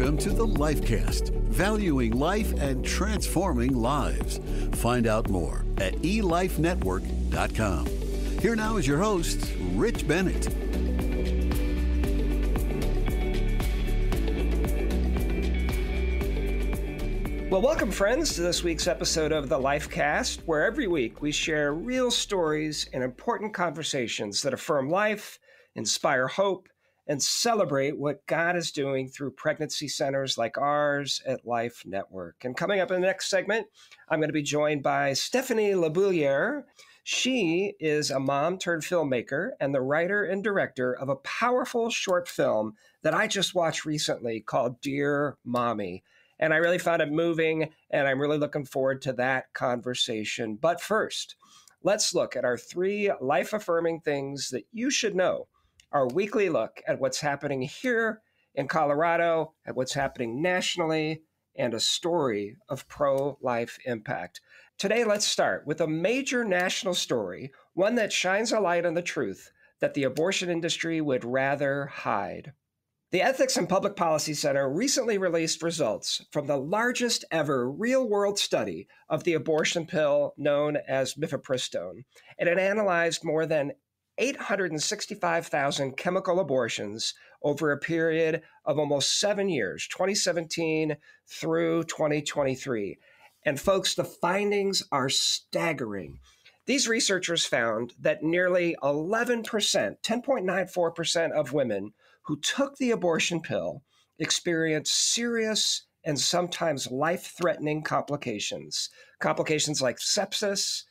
Welcome to the LifeCast, valuing life and transforming lives. Find out more at elifenetwork.com. Here now is your host, Rich Bennett. Well, welcome, friends, to this week's episode of the LifeCast, where every week we share real stories and important conversations that affirm life, inspire hope, and celebrate what God is doing through pregnancy centers like ours at Life Network. And coming up in the next segment, I'm going to be joined by Stephanie LaBouliere. She is a mom turned filmmaker and the writer and director of a powerful short film that I just watched recently called Dear Mommy. And I really found it moving, and I'm really looking forward to that conversation. But first, let's look at our 3 life-affirming things that you should know. Our weekly look at what's happening here in Colorado, at what's happening nationally, and a story of pro-life impact. Today, let's start with a major national story, one that shines a light on the truth that the abortion industry would rather hide. The Ethics and Public Policy Center recently released results from the largest ever real-world study of the abortion pill known as mifepristone, and it analyzed more than 865,000 chemical abortions over a period of almost 7 years, 2017 through 2023. And folks, the findings are staggering. These researchers found that nearly 11%, 10.94% of women who took the abortion pill experienced serious and sometimes life-threatening complications. Complications like sepsis,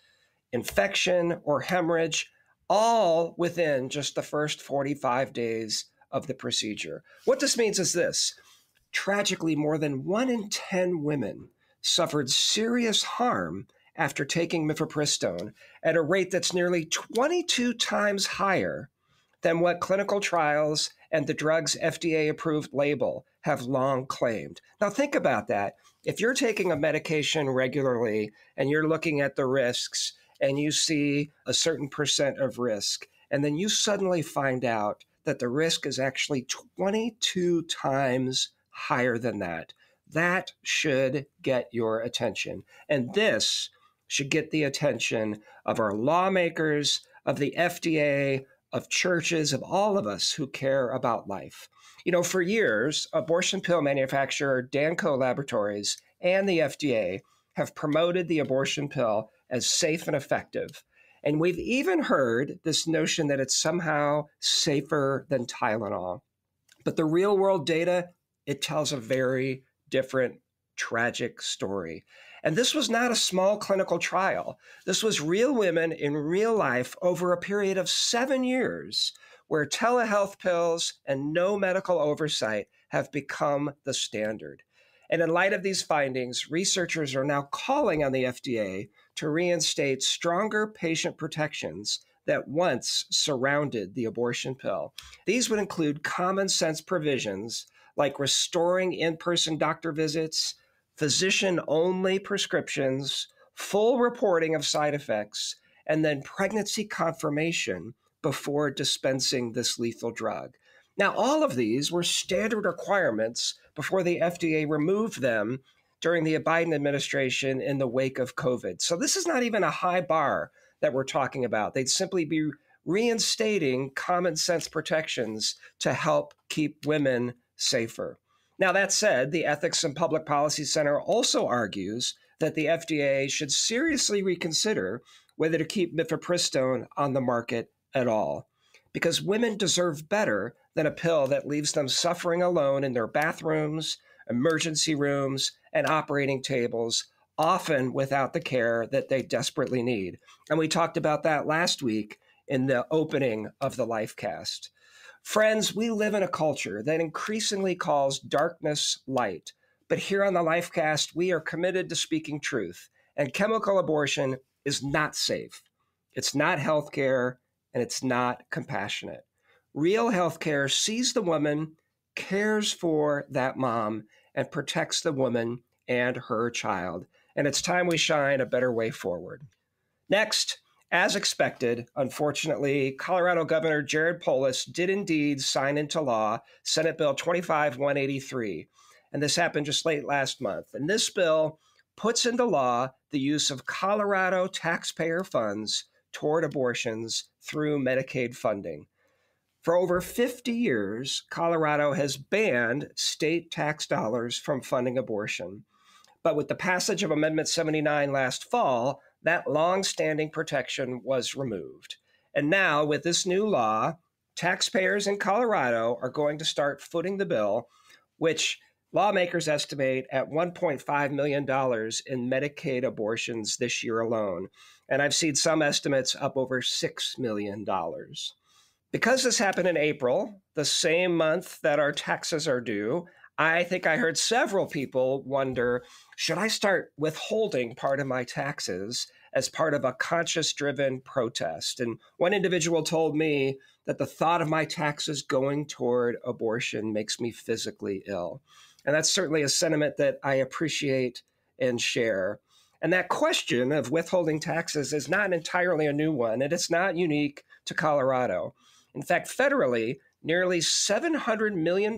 infection, or hemorrhage, all within just the first 45 days of the procedure. What this means is this. Tragically, more than 1 in 10 women suffered serious harm after taking mifepristone at a rate that's nearly 22 times higher than what clinical trials and the drug's FDA-approved label have long claimed. Now think about that. If you're taking a medication regularly and you're looking at the risks and you see a certain percent of risk, and then you suddenly find out that the risk is actually 22 times higher than that, that should get your attention. And this should get the attention of our lawmakers, of the FDA, of churches, of all of us who care about life. You know, for years, abortion pill manufacturer Danco Laboratories and the FDA have promoted the abortion pill as safe and effective. And we've even heard this notion that it's somehow safer than Tylenol. But the real world data, it tells a very different, tragic story. And this was not a small clinical trial. This was real women in real life over a period of 7 years where telehealth pills and no medical oversight have become the standard. And in light of these findings, researchers are now calling on the FDA to reinstate stronger patient protections that once surrounded the abortion pill. These would include common sense provisions like restoring in-person doctor visits, physician-only prescriptions, full reporting of side effects, and then pregnancy confirmation before dispensing this lethal drug. Now, all of these were standard requirements before the FDA removed them during the Biden administration in the wake of COVID. So this is not even a high bar that we're talking about. They'd simply be reinstating common sense protections to help keep women safer. Now, that said, the Ethics and Public Policy Center also argues that the FDA should seriously reconsider whether to keep mifepristone on the market at all, because women deserve better than a pill that leaves them suffering alone in their bathrooms, emergency rooms, and operating tables, often without the care that they desperately need. And we talked about that last week in the opening of the LifeCast. Friends, we live in a culture that increasingly calls darkness light. But here on the LifeCast, we are committed to speaking truth. And chemical abortion is not safe. It's not healthcare, and it's not compassionate. Real healthcare sees the woman, cares for that mom, and protects the woman and her child. And it's time we shine a better way forward. Next, as expected, unfortunately, Colorado Governor Jared Polis did indeed sign into law Senate Bill 25-183. And this happened just late last month. And this bill puts into law the use of Colorado taxpayer funds toward abortions through Medicaid funding. For over 50 years, Colorado has banned state tax dollars from funding abortion. But with the passage of Amendment 79 last fall, that long-standing protection was removed. And now, with this new law, taxpayers in Colorado are going to start footing the bill, which lawmakers estimate at $1.5 million in Medicaid abortions this year alone. And I've seen some estimates up over $6 million. Because this happened in April, the same month that our taxes are due, I think I heard several people wonder, should I start withholding part of my taxes as part of a conscience-driven protest? And one individual told me that the thought of my taxes going toward abortion makes me physically ill. And that's certainly a sentiment that I appreciate and share. And that question of withholding taxes is not entirely a new one, and it's not unique to Colorado. In fact, federally, nearly $700 million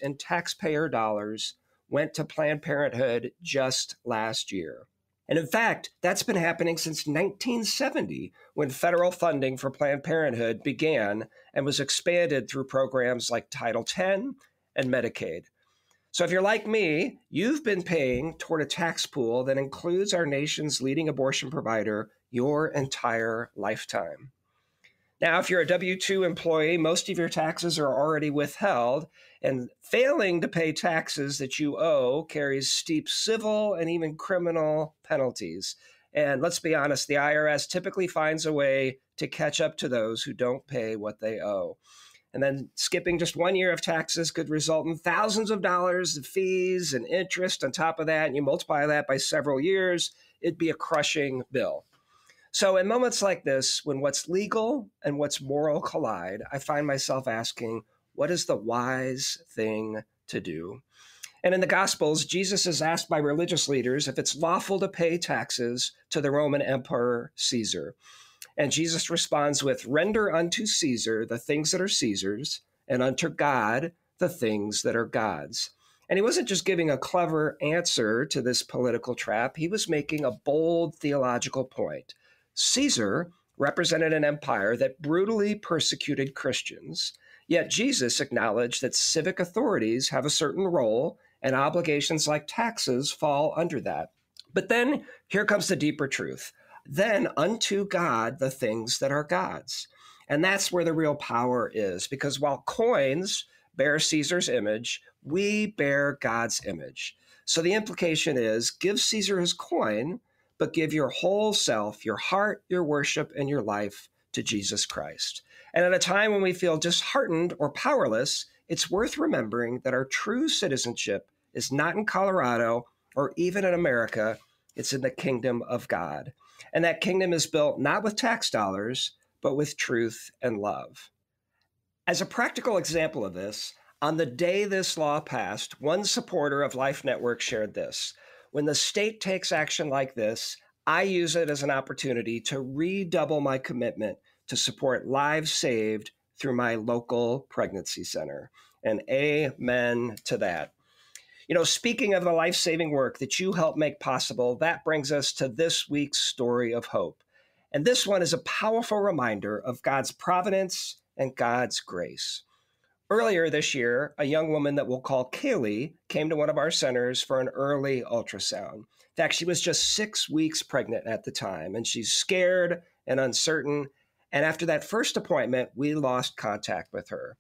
in taxpayer dollars went to Planned Parenthood just last year. And in fact, that's been happening since 1970, when federal funding for Planned Parenthood began and was expanded through programs like Title X and Medicaid. So if you're like me, you've been paying toward a tax pool that includes our nation's leading abortion provider your entire lifetime. Now, if you're a W-2 employee, most of your taxes are already withheld, and failing to pay taxes that you owe carries steep civil and even criminal penalties. And let's be honest, the IRS typically finds a way to catch up to those who don't pay what they owe. And then skipping just 1 year of taxes could result in thousands of dollars of fees and interest on top of that, and you multiply that by several years, it'd be a crushing bill. So in moments like this, when what's legal and what's moral collide, I find myself asking, what is the wise thing to do? And in the Gospels, Jesus is asked by religious leaders if it's lawful to pay taxes to the Roman Emperor Caesar. And Jesus responds with, "Render unto Caesar the things that are Caesar's, and unto God the things that are God's." And he wasn't just giving a clever answer to this political trap. He was making a bold theological point. Caesar represented an empire that brutally persecuted Christians, yet Jesus acknowledged that civic authorities have a certain role and obligations like taxes fall under that. But then here comes the deeper truth. Then unto God the things that are God's. And that's where the real power is, because while coins bear Caesar's image, we bear God's image. So the implication is, give Caesar his coin, but give your whole self, your heart, your worship, and your life to Jesus Christ. And at a time when we feel disheartened or powerless, it's worth remembering that our true citizenship is not in Colorado or even in America, it's in the kingdom of God. And that kingdom is built not with tax dollars, but with truth and love. As a practical example of this, on the day this law passed, one supporter of Life Network shared this: "When the state takes action like this, I use it as an opportunity to redouble my commitment to support lives saved through my local pregnancy center." And amen to that. You know, speaking of the life-saving work that you help make possible, that brings us to this week's story of hope. And this one is a powerful reminder of God's providence and God's grace. Earlier this year, a young woman that we'll call Kaylee came to one of our centers for an early ultrasound. In fact, she was just 6 weeks pregnant at the time, and she's scared and uncertain. And after that first appointment, we lost contact with her.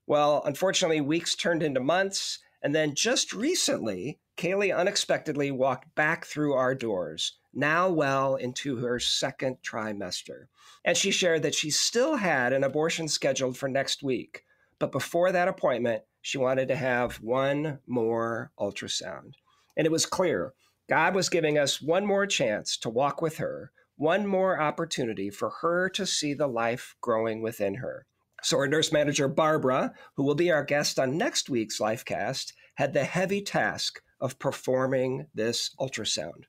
Well, unfortunately, weeks turned into months, and then just recently, Kaylee unexpectedly walked back through our doors, now well into her second trimester. And she shared that she still had an abortion scheduled for next week. But before that appointment, she wanted to have one more ultrasound. And it was clear God was giving us one more chance to walk with her, one more opportunity for her to see the life growing within her. So our nurse manager, Barbara, who will be our guest on next week's LifeCast, had the heavy task of performing this ultrasound.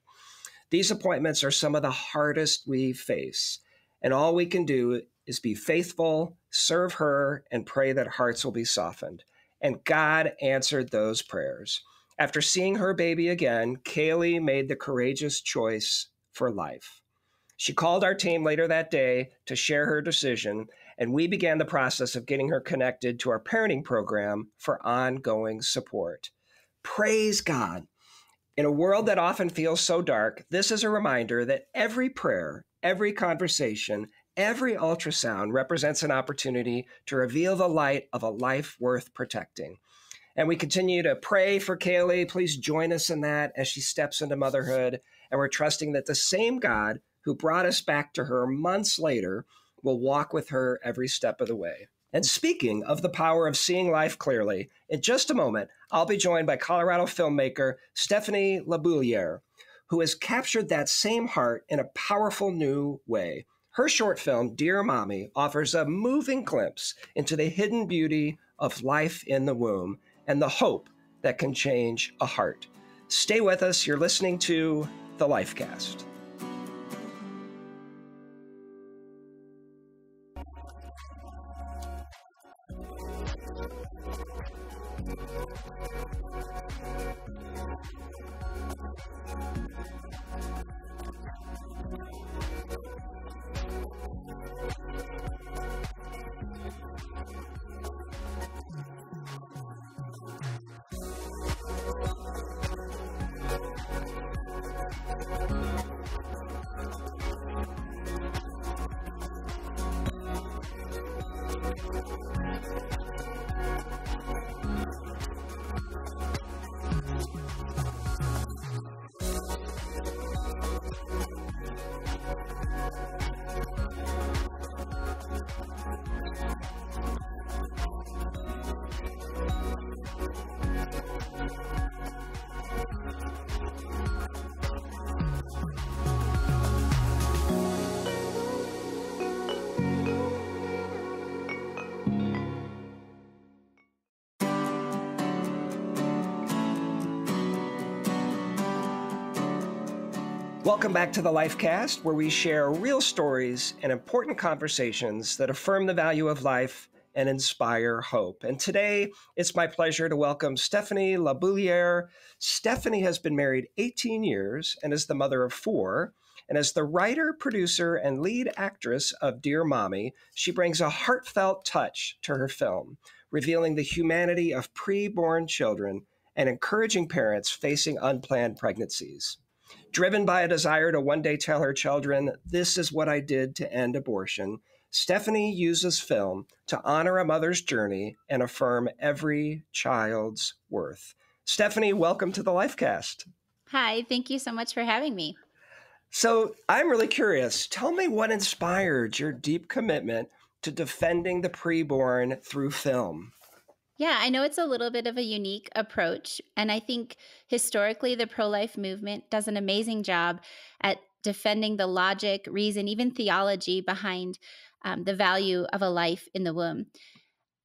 These appointments are some of the hardest we face, and all we can do is be faithful, serve her, and pray that hearts will be softened. And God answered those prayers. After seeing her baby again, Kaylee made the courageous choice for life. She called our team later that day to share her decision, and we began the process of getting her connected to our parenting program for ongoing support. Praise God. In a world that often feels so dark, this is a reminder that every prayer, every conversation, every ultrasound represents an opportunity to reveal the light of a life worth protecting. And we continue to pray for Kaylee. Please join us in that as she steps into motherhood. And we're trusting that the same God who brought us back to her months later will walk with her every step of the way. And speaking of the power of seeing life clearly, in just a moment, I'll be joined by Colorado filmmaker Stephanie LaBouliere, who has captured that same heart in a powerful new way. Her short film, Dear Mommy, offers a moving glimpse into the hidden beauty of life in the womb and the hope that can change a heart. Stay with us. You're listening to The Lifecast. Welcome back to the Lifecast, where we share real stories and important conversations that affirm the value of life and inspire hope. And today, it's my pleasure to welcome Stephanie LaBouliere. Stephanie has been married 18 years and is the mother of 4. And as the writer, producer, and lead actress of Dear Mommy, she brings a heartfelt touch to her film, revealing the humanity of preborn children and encouraging parents facing unplanned pregnancies. Driven by a desire to one day tell her children, "This is what I did to end abortion," Stephanie uses film to honor a mother's journey and affirm every child's worth. Stephanie, welcome to the Lifecast. Hi, thank you so much for having me. So I'm really curious. Tell me what inspired your deep commitment to defending the preborn through film. Yeah, I know it's a little bit of a unique approach. And I think historically, the pro-life movement does an amazing job at defending the logic, reason, even theology behind the value of a life in the womb.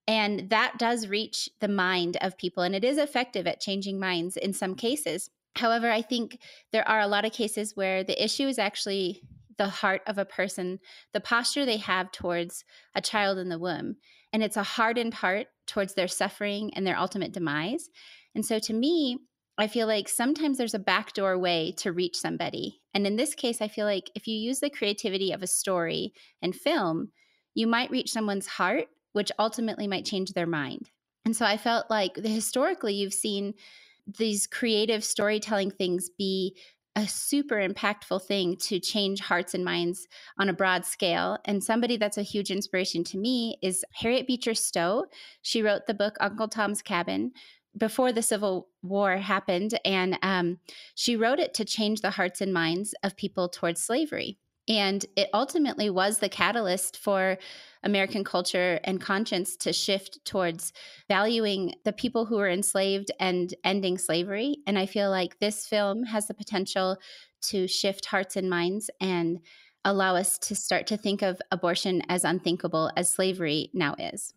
And that does reach the mind of people. And it is effective at changing minds in some cases. However, I think there are a lot of cases where the issue is actually the heart of a person, the posture they have towards a child in the womb. And it's a hardened heart towards their suffering and their ultimate demise. And so to me, I feel like sometimes there's a backdoor way to reach somebody. And in this case, I feel like if you use the creativity of a story and film, you might reach someone's heart, which ultimately might change their mind. And so I felt like historically you've seen these creative storytelling things be a super impactful thing to change hearts and minds on a broad scale. And somebody that's a huge inspiration to me is Harriet Beecher Stowe. She wrote the book Uncle Tom's Cabin before the Civil War happened. And she wrote it to change the hearts and minds of people towards slavery. And it ultimately was the catalyst for American culture and conscience to shift towards valuing the people who were enslaved and ending slavery. And I feel like this film has the potential to shift hearts and minds and allow us to start to think of abortion as unthinkable as slavery now is.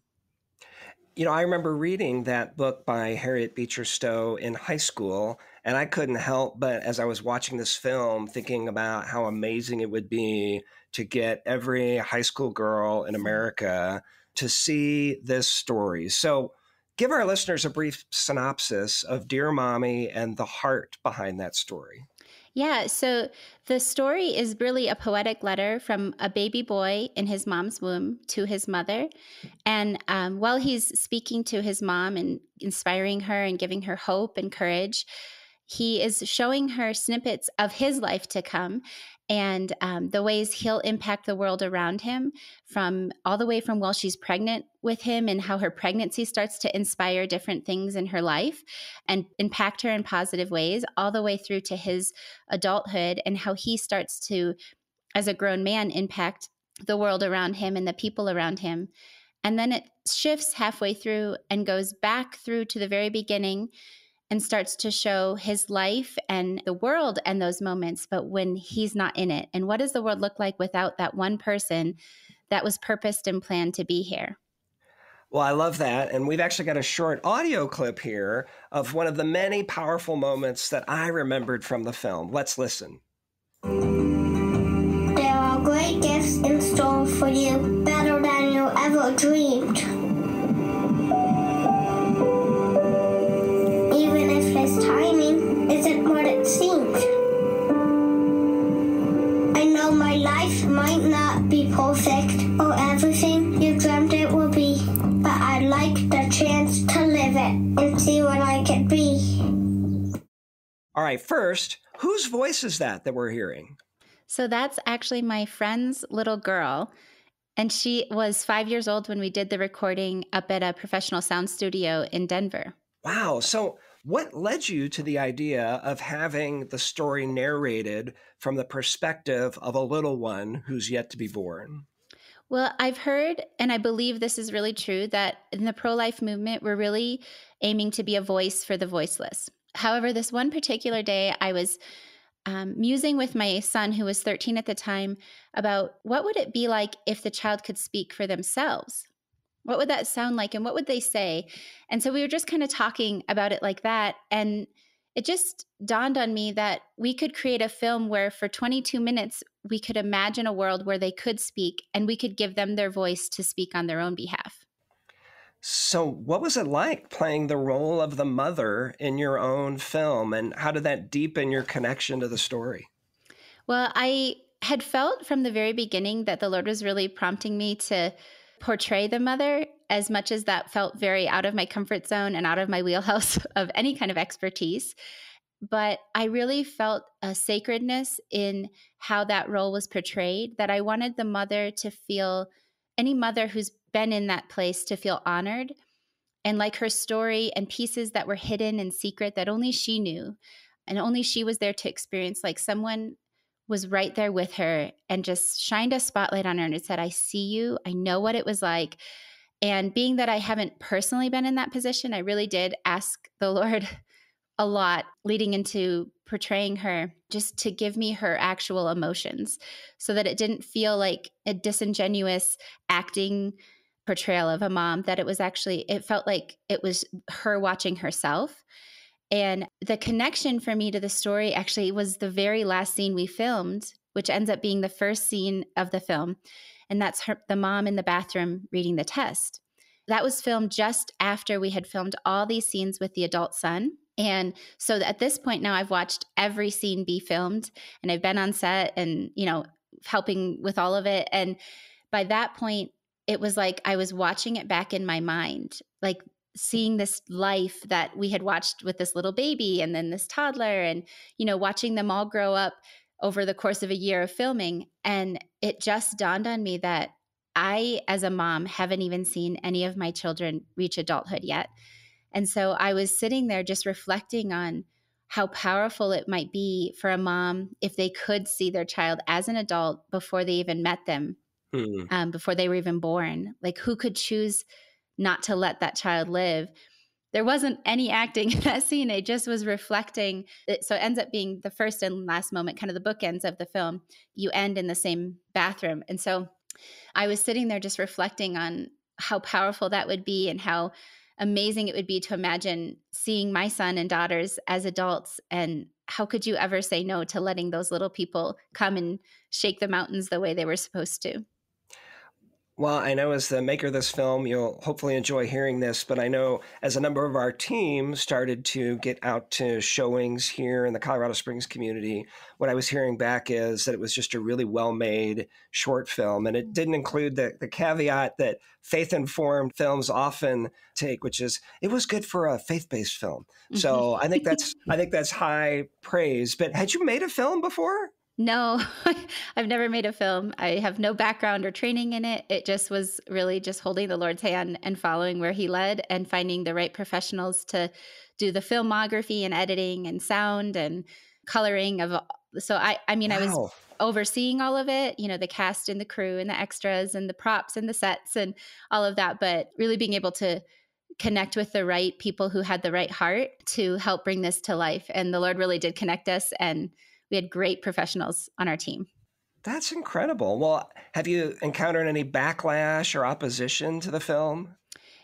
You know, I remember reading that book by Harriet Beecher Stowe in high school, and I couldn't help but, as I was watching this film, thinking about how amazing it would be to get every high school girl in America to see this story. So Give our listeners a brief synopsis of Dear Mommy and the heart behind that story. Yeah, so the story is really a poetic letter from a baby boy in his mom's womb to his mother. And while he's speaking to his mom and inspiring her and giving her hope and courage, he is showing her snippets of his life to come and the ways he'll impact the world around him, from all the way from while she's pregnant with him and how her pregnancy starts to inspire different things in her life and impact her in positive ways, all the way through to his adulthood and how he starts to, as a grown man, impact the world around him and the people around him. And then it shifts halfway through and goes back through to the very beginning and starts to show his life and the world and those moments, but when he's not in it. And what does the world look like without that one person that was purposed and planned to be here? Well, I love that. And we've actually got a short audio clip here of one of the many powerful moments that I remembered from the film. Let's listen. There are great gifts in store for you, better than you ever dreamed. Even if his timing isn't what it seemed. I know my life might not be perfect or everything you dreamt it would be, but I'd like the chance to live it and see what I could be. All right, first, whose voice is that we're hearing? So that's actually my friend's little girl. And she was 5 years old when we did the recording up at a professional sound studio in Denver. Wow. So what led you to the idea of having the story narrated from the perspective of a little one who's yet to be born? Well, I've heard, and I believe this is really true, that in the pro-life movement, we're really aiming to be a voice for the voiceless. However, this one particular day, I was musing with my son, who was 13 at the time, about what would it be like if the child could speak for themselves? What would that sound like? And what would they say? And so we were just kind of talking about it like that. And it just dawned on me that we could create a film where for 22 minutes, we could imagine a world where they could speak and we could give them their voice to speak on their own behalf. So what was it like playing the role of the mother in your own film? And how did that deepen your connection to the story? Well, I had felt from the very beginning that the Lord was really prompting me to portray the mother, as much as that felt very out of my comfort zone and out of my wheelhouse of any kind of expertise. But I really felt a sacredness in how that role was portrayed, that I wanted the mother to feel, any mother who's been in that place, to feel honored, and like her story and pieces that were hidden and secret that only she knew and only she was there to experience, like someone was right there with her and just shined a spotlight on her and said, I see you. I know what it was like. And being that I haven't personally been in that position, I really did ask the Lord a lot leading into portraying her, just to give me her actual emotions so that it didn't feel like a disingenuous acting portrayal of a mom, that it was actually, it felt like it was her watching herself. And the connection for me to the story actually was the very last scene we filmed, which ends up being the first scene of the film. And that's the mom in the bathroom reading the test. That was filmed just after we had filmed all these scenes with the adult son. And so at this point now, I've watched every scene be filmed and I've been on set and, helping with all of it. And by that point, it was like I was watching it back in my mind, like seeing this life that we had watched with this little baby and then this toddler and, watching them all grow up over the course of a year of filming. And it just dawned on me that I, as a mom, haven't even seen any of my children reach adulthood yet. And so I was sitting there just reflecting on how powerful it might be for a mom if they could see their child as an adult before they even met them, before they were even born. Like, who could choose not to let that child live? There wasn't any acting in that scene. It just was reflecting. So it ends up being the first and last moment, kind of the bookends of the film. You end in the same bathroom. And so I was sitting there just reflecting on how powerful that would be and how amazing it would be to imagine seeing my son and daughters as adults. And how could you ever say no to letting those little people come and shake the mountains the way they were supposed to? Well, I know as the maker of this film, you'll hopefully enjoy hearing this, but I know as a number of our team started to get out to showings here in the Colorado Springs community, what I was hearing back is that it was just a really well-made short film. And it didn't include the caveat that faith-informed films often take, which is it was good for a faith-based film. So I think that's high praise. But had you made a film before? No, I've never made a film. I have no background or training in it. It just was really just holding the Lord's hand and following where he led and finding the right professionals to do the filmography and editing and sound and coloring of. So I mean, I was Wow. overseeing all of it, the cast and the crew and the extras and the props and the sets and all of that, but really being able to connect with the right people who had the right heart to help bring this to life. And the Lord really did connect us, and we had great professionals on our team. That's incredible. Well, have you encountered any backlash or opposition to the film?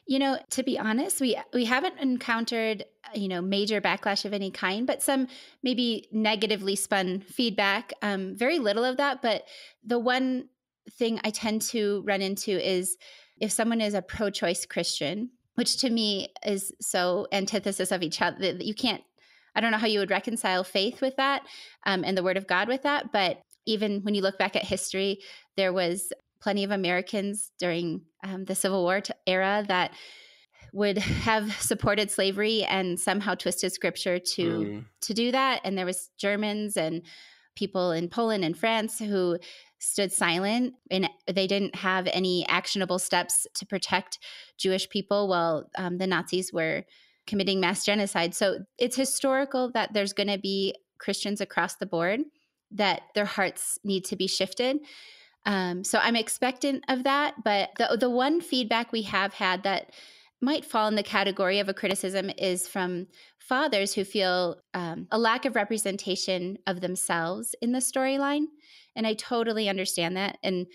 To be honest, we haven't encountered, major backlash of any kind, but some maybe negatively spun feedback. Very little of that. But the one thing I tend to run into is if someone is a pro-choice Christian, which to me is so antithesis of each other that you can't. I don't know how you would reconcile faith with that and the word of God with that. But even when you look back at history, there was plenty of Americans during the Civil War era that would have supported slavery and somehow twisted scripture to do that. And there was Germans and people in Poland and France who stood silent, and they didn't have any actionable steps to protect Jewish people while the Nazis were committing mass genocide. So it's historical that there's going to be Christians across the board that their hearts need to be shifted. So I'm expectant of that. But the one feedback we have had that might fall in the category of a criticism is from fathers who feel a lack of representation of themselves in the storyline. And I totally understand that. And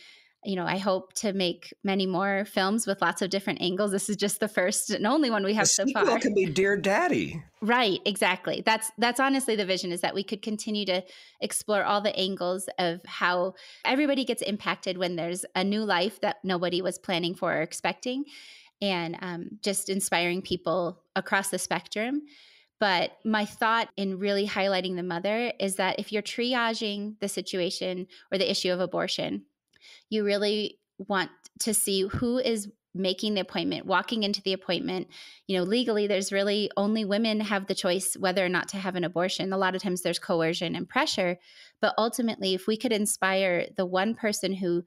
I hope to make many more films with lots of different angles. This is just the first and only one we have so far. The sequel can be Dear Daddy. Right, exactly. That's honestly the vision, is that we could continue to explore all the angles of how everybody gets impacted when there's a new life that nobody was planning for or expecting, and just inspiring people across the spectrum. But my thought in really highlighting the mother is that if you're triaging the situation or the issue of abortion, you really want to see who is making the appointment, walking into the appointment. Legally, there's really only women have the choice whether or not to have an abortion. A lot of times there's coercion and pressure. But ultimately, if we could inspire the one person who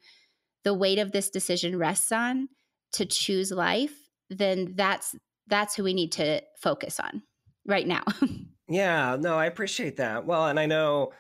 the weight of this decision rests on to choose life, then that's who we need to focus on right now. Yeah, no, I appreciate that. Well, and I know,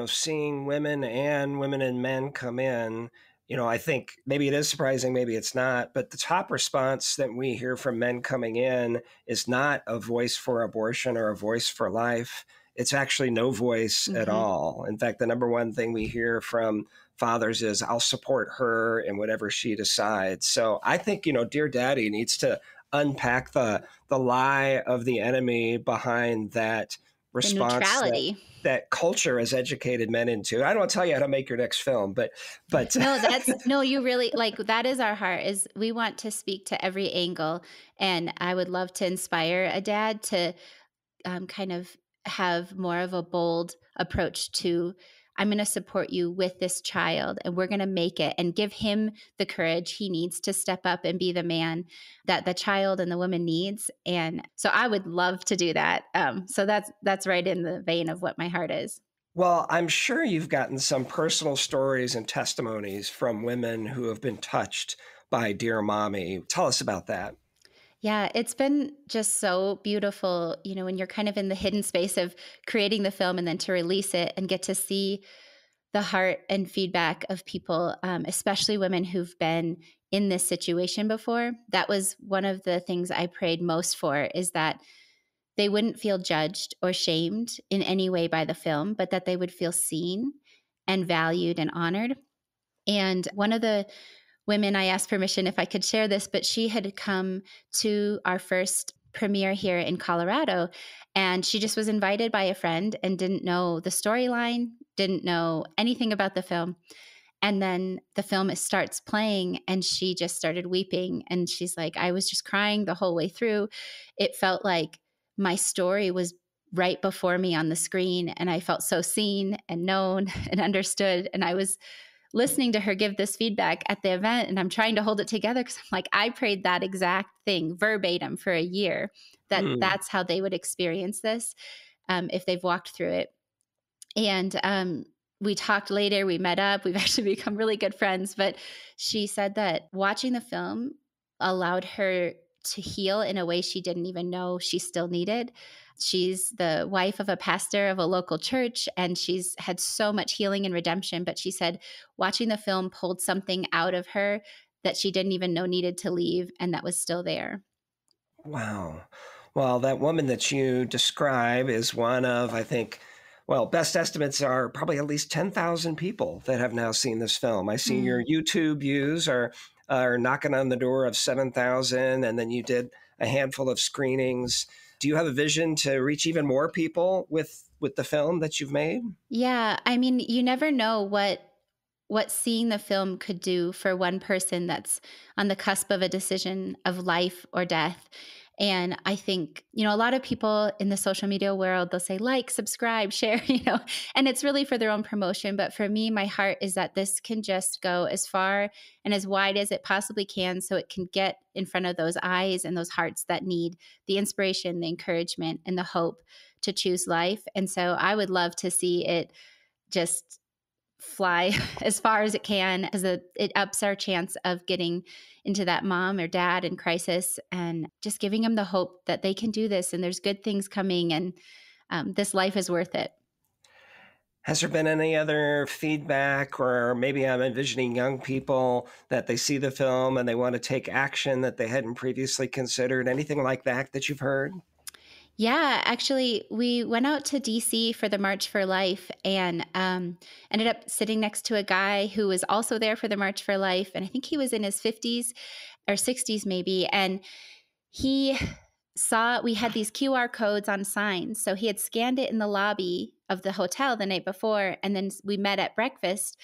seeing women and men come in, I think maybe it is surprising, maybe it's not, but the top response that we hear from men coming in is not a voice for abortion or a voice for life. It's actually no voice at all. In fact, the number one thing we hear from fathers is, I'll support her in whatever she decides. So I think, Dear Daddy needs to unpack the lie of the enemy behind that response. The neutrality. That culture has educated men into. I don't want to tell you how to make your next film, but no, you really, that is our heart, is we want to speak to every angle. And I would love to inspire a dad to kind of have more of a bold approach to, I'm going to support you with this child, and we're going to make it, and give him the courage he needs to step up and be the man that the child and the woman needs. And so I would love to do that. So that's right in the vein of what my heart is. Well, I'm sure you've gotten some personal stories and testimonies from women who have been touched by Dear Mommy. Tell us about that. Yeah, it's been just so beautiful, when you're kind of in the hidden space of creating the film and then to release it and get to see the heart and feedback of people, especially women who've been in this situation before. That was one of the things I prayed most for, is that they wouldn't feel judged or shamed in any way by the film, but that they would feel seen and valued and honored. And one of the women, I asked permission if I could share this, but she had come to our first premiere here in Colorado, and she just was invited by a friend and didn't know the storyline, didn't know anything about the film. And then the film starts playing and she just started weeping. And she's like, I was just crying the whole way through. It felt like my story was right before me on the screen. And I felt so seen and known and understood. And I was listening to her give this feedback at the event, and I'm trying to hold it together because I'm like, I prayed that exact thing verbatim for a year, that that's how they would experience this if they've walked through it. And we talked later, we met up, we've actually become really good friends, but she said that watching the film allowed her to heal in a way she didn't even know she still needed. She's the wife of a pastor of a local church, and she's had so much healing and redemption. But she said watching the film pulled something out of her that she didn't even know needed to leave, and that was still there. Wow. Well, that woman that you describe is one of, I think, well, best estimates are probably at least 10,000 people that have now seen this film. I see your YouTube views are knocking on the door of 7,000, and then you did a handful of screenings. Do you have a vision to reach even more people with the film that you've made? Yeah, I mean, you never know what seeing the film could do for one person that's on the cusp of a decision of life or death. And I think, a lot of people in the social media world, they'll say like, subscribe, share, and it's really for their own promotion. But for me, my heart is that this can just go as far and as wide as it possibly can, so it can get in front of those eyes and those hearts that need the inspiration, the encouragement, and the hope to choose life. And so I would love to see it just fly as far as it can, because it ups our chance of getting into that mom or dad in crisis, and just giving them the hope that they can do this and there's good things coming, and this life is worth it. Has there been any other feedback, or maybe I'm envisioning young people that they see the film and they want to take action that they hadn't previously considered? Anything like that you've heard? Yeah, actually, we went out to DC for the March for Life, and ended up sitting next to a guy who was also there for the March for Life. And I think he was in his 50s or 60s maybe. And he saw we had these QR codes on signs. So he had scanned it in the lobby of the hotel the night before. And then we met at breakfast,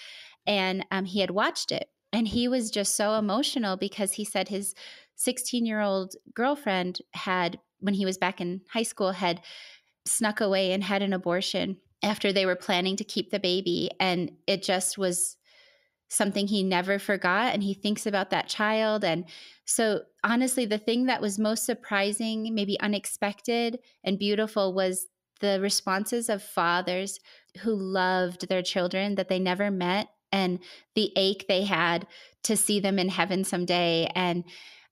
and he had watched it. And he was just so emotional because he said his 16-year-old girlfriend had, when he was back in high school, had snuck away and had an abortion after they were planning to keep the baby. And it just was something he never forgot. And he thinks about that child. And so honestly, the thing that was most surprising, maybe unexpected and beautiful, was the responses of fathers who loved their children that they never met, and the ache they had to see them in heaven someday, and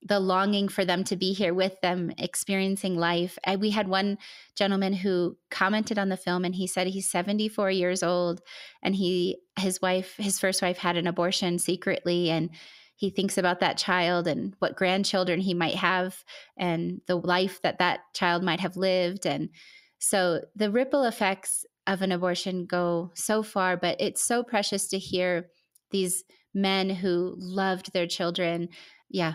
the longing for them to be here with them, experiencing life. We had one gentleman who commented on the film, and he said he's 74 years old, and his first wife had an abortion secretly, and he thinks about that child and what grandchildren he might have and the life that child might have lived. And so the ripple effects of an abortion go so far, but it's so precious to hear these men who loved their children. Yeah.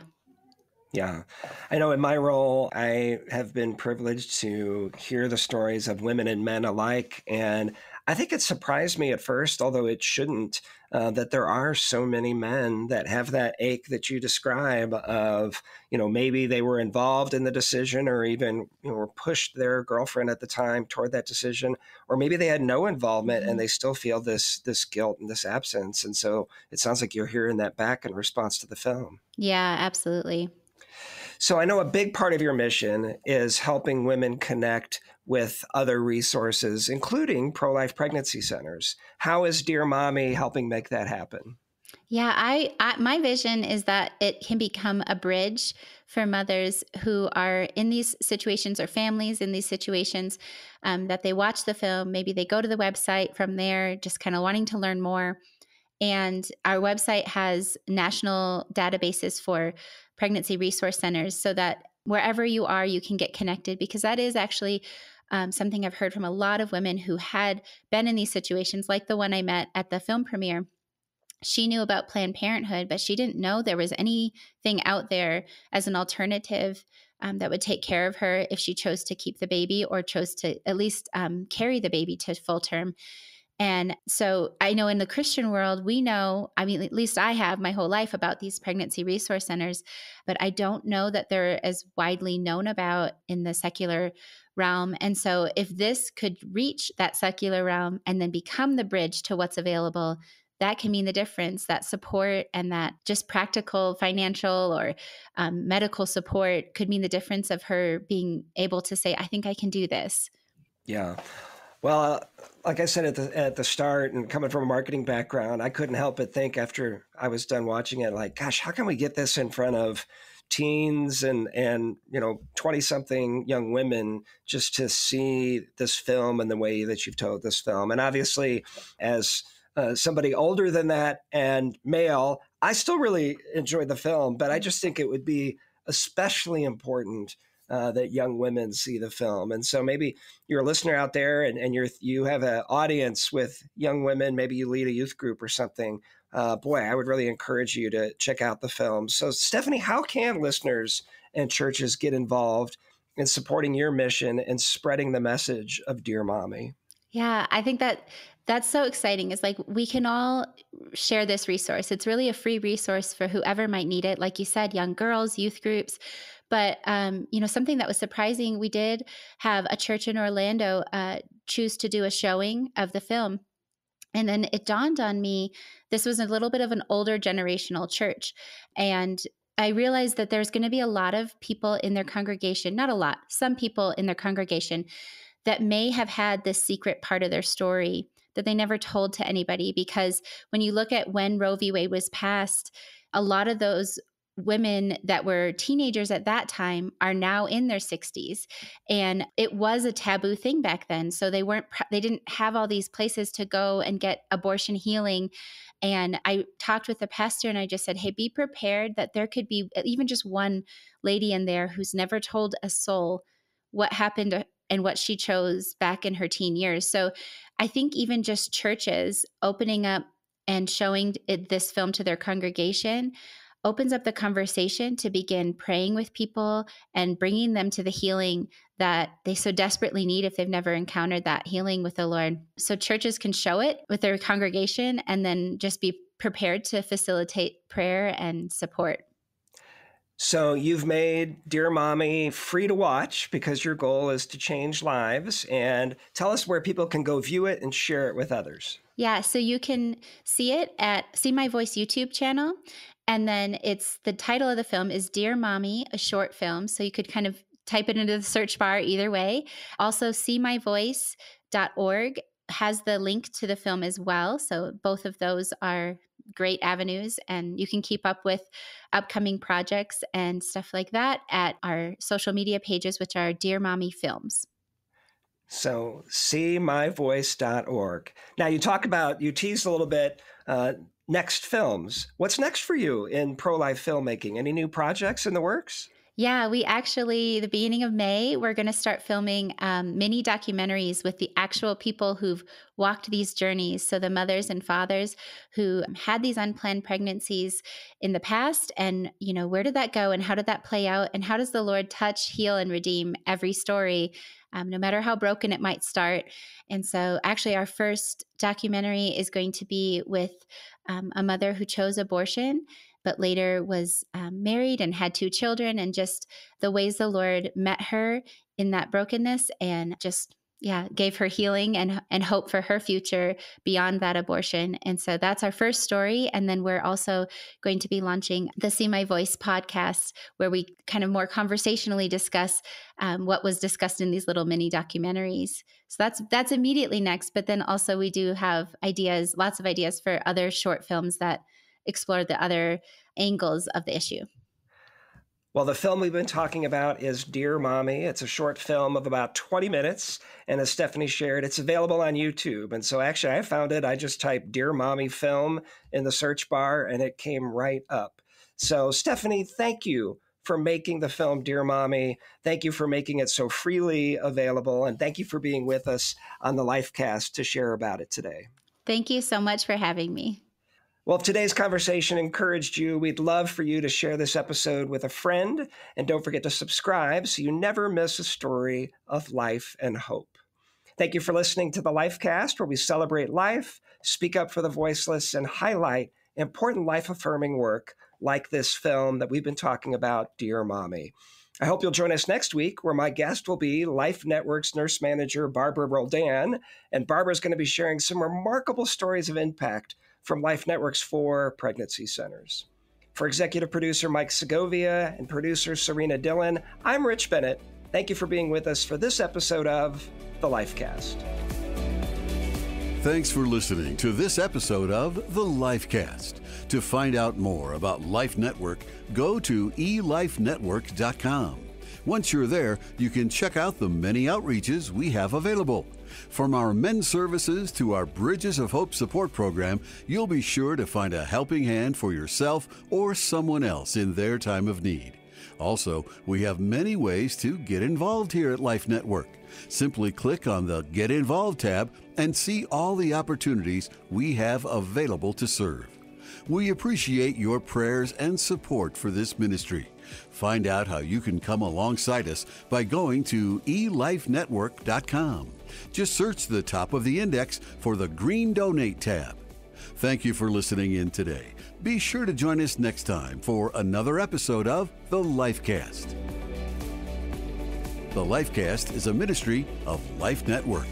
Yeah. I know in my role, I have been privileged to hear the stories of women and men alike. And I think it surprised me at first, although it shouldn't, that there are so many men that have that ache that you describe of, maybe they were involved in the decision, or even, were pushed their girlfriend at the time toward that decision, or maybe they had no involvement and they still feel this guilt and this absence. And so it sounds like you're hearing that back in response to the film. Yeah, absolutely. So I know a big part of your mission is helping women connect with other resources, including pro-life pregnancy centers. How is Dear Mommy helping make that happen? Yeah, my vision is that it can become a bridge for mothers who are in these situations, or families in these situations, that they watch the film. Maybe they go to the website from there, just kind of wanting to learn more. And our website has national databases for pregnancy resource centers, so that wherever you are, you can get connected, because that is actually something I've heard from a lot of women who had been in these situations, like the one I met at the film premiere. She knew about Planned Parenthood, but she didn't know there was anything out there as an alternative that would take care of her if she chose to keep the baby, or chose to at least carry the baby to full term. And so I know in the Christian world, we know, I mean, at least I have my whole life about these pregnancy resource centers, but I don't know that they're as widely known about in the secular realm. And so if this could reach that secular realm and then become the bridge to what's available, that can mean the difference. That support and that just practical financial or medical support could mean the difference of her being able to say, I think I can do this. Yeah. Well, like I said at the start, and coming from a marketing background, I couldn't help but think after I was done watching it, like, gosh, how can we get this in front of teens and 20-something young women just to see this film and the way that you've told this film? And obviously, as somebody older than that and male, I still really enjoyed the film, but I just think it would be especially important that young women see the film. And so maybe you're a listener out there and you have an audience with young women, maybe you lead a youth group or something. Boy, I would really encourage you to check out the film. So Stephanie, how can listeners and churches get involved in supporting your mission and spreading the message of Dear Mommy? Yeah, I think that's so exciting. It's like we can all share this resource. It's really a free resource for whoever might need it. Like you said, young girls, youth groups. But, something that was surprising, we did have a church in Orlando choose to do a showing of the film. And then it dawned on me, this was a little bit of an older generational church. And I realized that there's going to be a lot of people in their congregation, not a lot, some people in their congregation that may have had this secret part of their story that they never told to anybody. Because when you look at when Roe v. Wade was passed, a lot of those women that were teenagers at that time are now in their 60s. And it was a taboo thing back then. So they didn't have all these places to go and get abortion healing. And I talked with the pastor and I just said, hey, be prepared that there could be even just one lady in there who's never told a soul what happened and what she chose back in her teen years. So I think even just churches opening up and showing this film to their congregation opens up the conversation to begin praying with people and bringing them to the healing that they so desperately need if they've never encountered that healing with the Lord. So churches can show it with their congregation and then just be prepared to facilitate prayer and support. So you've made Dear Mommy free to watch because your goal is to change lives. And tell us where people can go view it and share it with others. Yeah, so you can see it at See My Voice YouTube channel. And then the title of the film is Dear Mommy, a short film. So you could kind of type it into the search bar either way. Also, seemyvoice.org has the link to the film as well. So both of those are great avenues, and you can keep up with upcoming projects and stuff like that at our social media pages, which are Dear Mommy Films. So seemyvoice.org. Now you teased a little bit, next films. What's next for you in pro-life filmmaking? Any new projects in the works? Yeah, we actually, the beginning of May, we're going to start filming mini documentaries with the actual people who've walked these journeys. So the mothers and fathers who had these unplanned pregnancies in the past, and, where did that go and how did that play out? And how does the Lord touch, heal, and redeem every story, no matter how broken it might start? And so actually our first documentary is going to be with a mother who chose abortion, but later was married and had 2 children, and just the ways the Lord met her in that brokenness and just, gave her healing and hope for her future beyond that abortion. And so that's our first story. And then we're also going to be launching the See My Voice podcast, where we kind of more conversationally discuss what was discussed in these little mini documentaries. So that's immediately next. But then also we do have lots of ideas for other short films that explore the other angles of the issue. Well, the film we've been talking about is Dear Mommy. It's a short film of about 20 minutes. And as Stephanie shared, it's available on YouTube. And so actually I found it. I just typed Dear Mommy film in the search bar and it came right up. So Stephanie, thank you for making the film Dear Mommy. Thank you for making it so freely available. And thank you for being with us on the Lifecast to share about it today. Thank you so much for having me. Well, if today's conversation encouraged you, we'd love for you to share this episode with a friend. And don't forget to subscribe so you never miss a story of life and hope. Thank you for listening to the Lifecast, where we celebrate life, speak up for the voiceless, and highlight important life-affirming work like this film that we've been talking about, Dear Mommy. I hope you'll join us next week, where my guest will be Life Network's nurse manager, Barbara Roldan, and Barbara's going to be sharing some remarkable stories of impact from Life Network's 4 pregnancy centers. For executive producer Mike Segovia and producer Serena Dillon, I'm Rich Bennett. Thank you for being with us for this episode of The Lifecast. Thanks for listening to this episode of The Lifecast. To find out more about Life Network, go to elifenetwork.com. Once you're there, you can check out the many outreaches we have available. From our men's services to our Bridges of Hope support program, you'll be sure to find a helping hand for yourself or someone else in their time of need. Also, we have many ways to get involved here at Life Network. Simply click on the Get Involved tab and see all the opportunities we have available to serve. We appreciate your prayers and support for this ministry. Find out how you can come alongside us by going to elifenetwork.com. Just search the top of the index for the green Donate tab. Thank you for listening in today. Be sure to join us next time for another episode of The Lifecast. The Lifecast is a ministry of Life Network.